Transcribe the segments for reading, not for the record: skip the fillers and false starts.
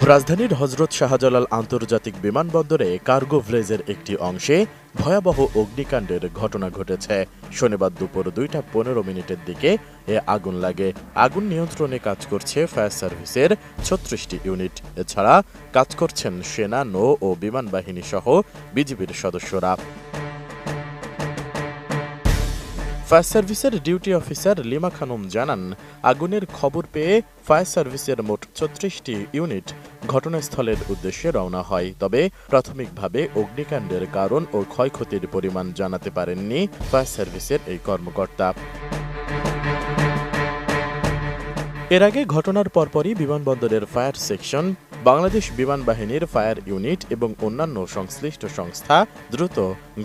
রাজধানীর হজরত শাহজালাল আন্তর্জাতিক বিমানবন্দরে কার্গো ভিলেজের একটি অংশে ভয়াবহ অগ্নিকাণ্ডের ঘটনা ঘটেছে। শনিবার দুপুর 2:15 দিকে আগুন লাগে। আগুন নিয়ন্ত্রণে কাজ করছে ফায়ার সার্ভিসের 36টি ইউনিট। এছাড়া কাজ করছেন সেনা, নৌ ও বিমান বাহিনী সহ বিজিবির সদস্যরা। ফায়ার সার্ভিসের ডিউটি অফিসার লিমা খানম জানান, আগুনের খবর পেয়ে ফায়ার সার্ভিসের মোট 36টি ইউনিট ঘটনাস্থলের উদ্দেশ্যে রওনা হয়। তবে প্রাথমিকভাবে অগ্নিকাণ্ডের কারণ ও ক্ষয়ক্ষতির পরিমাণ জানাতে পারেননি ফায়ার সার্ভিসের এই কর্মকর্তা। এর আগে ঘটনার পরপরই বিমানবন্দরের ফায়ার সেকশন, বাংলাদেশ বিমান বাহিনীর ফায়ার ইউনিট এবং অন্যান্য সংশ্লিষ্ট সংস্থা দ্রুত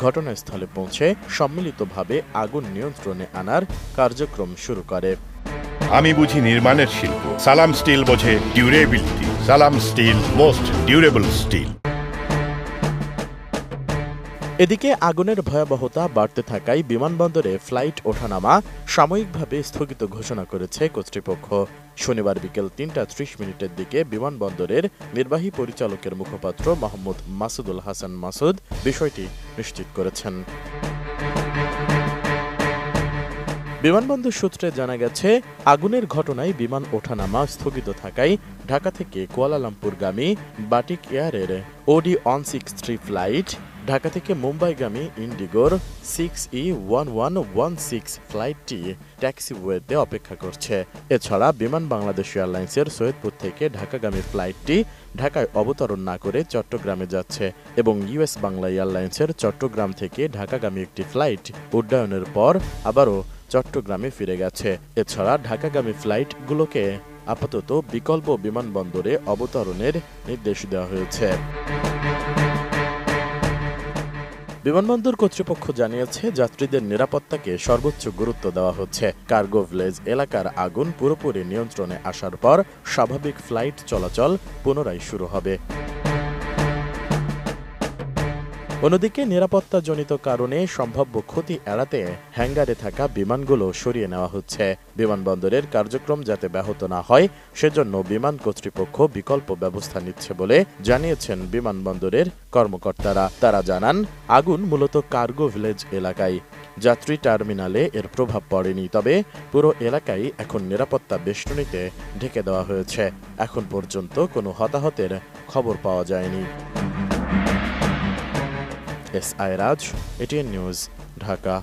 ঘটনাস্থলে পৌঁছে সম্মিলিতভাবে আগুন নিয়ন্ত্রণে আনার কার্যক্রম শুরু করে। আমি বুঝি নির্মাণের শিল্প, সালাম স্টিল বোঝে ডিউরেবিলিটি। সালাম স্টিল, মোস্ট ডিউরেবল স্টিল। এদিকে আগুনের ভয়াবহতা বাড়তে থাকায় বিমানবন্দরে ফ্লাইট ওঠানামা সাময়িকভাবে স্থগিত ঘোষণা করেছে কর্তৃপক্ষ। শনিবার বিকেল 3:30 দিকে বিমানবন্দরের নির্বাহী পরিচালকের মুখপাত্র মোহাম্মদ মাসুদুল হাসান মাসুদ বিষয়টি নিশ্চিত করেছেন। বিমানবন্দর সূত্রে জানা গেছে, আগুনের ঘটনায় বিমান ওঠানামা স্থগিত থাকায় ঢাকা থেকে কুয়ালালামপুরগামী বাটিক এয়ারের OD-163 ফ্লাইট, ঢাকা থেকে মুম্বাইগামী ইন্ডিগোর 6E1116 ফ্লাইটটি ট্যাক্সিওয়েতে অপেক্ষা করছে। এছাড়া বিমান বাংলাদেশ এয়ারলাইন্সের সৈয়দপুর থেকে ঢাকাগামী ফ্লাইটটি ঢাকায় অবতরণ না করে চট্টগ্রামে যাচ্ছে এবং US বাংলা এয়ারলাইন্সের চট্টগ্রাম থেকে ঢাকাগামী একটি ফ্লাইট উড্ডয়নের পর আবারও চট্টগ্রামে ফিরে গেছে। এছাড়া ঢাকাগামী ফ্লাইটগুলোকে আপাতত বিকল্প বিমানবন্দরে অবতরণের নির্দেশ দেওয়া হয়েছে। বিমানবন্দর কর্তৃপক্ষ জানিয়েছে, যাত্রীদের নিরাপত্তাকে সর্বোচ্চ গুরুত্ব দেওয়া হচ্ছে। কার্গো ভিলেজ এলাকার আগুন পুরোপুরি নিয়ন্ত্রণে আসার পর স্বাভাবিক ফ্লাইট চলাচল পুনরায় শুরু হবে। অন্যদিকে নিরাপত্তাজনিত কারণে সম্ভাব্য ক্ষতি এড়াতে হ্যাঙ্গারে থাকা বিমানগুলো সরিয়ে নেওয়া হচ্ছে। বিমানবন্দরের কার্যক্রম যাতে ব্যাহত না হয় সেজন্য বিমান কর্তৃপক্ষ বিকল্প ব্যবস্থা নিচ্ছে বলে জানিয়েছেন বিমানবন্দরের কর্মকর্তারা। তারা জানান, আগুন মূলত কার্গো ভিলেজ এলাকায়, যাত্রী টার্মিনালে এর প্রভাব পড়েনি। তবে পুরো এলাকায় এখন নিরাপত্তা বেষ্টনীতে ঢেকে দেওয়া হয়েছে। এখন পর্যন্ত কোনো হতাহতের খবর পাওয়া যায়নি। SI রাজ, ATN নিউজ, ঢাকা।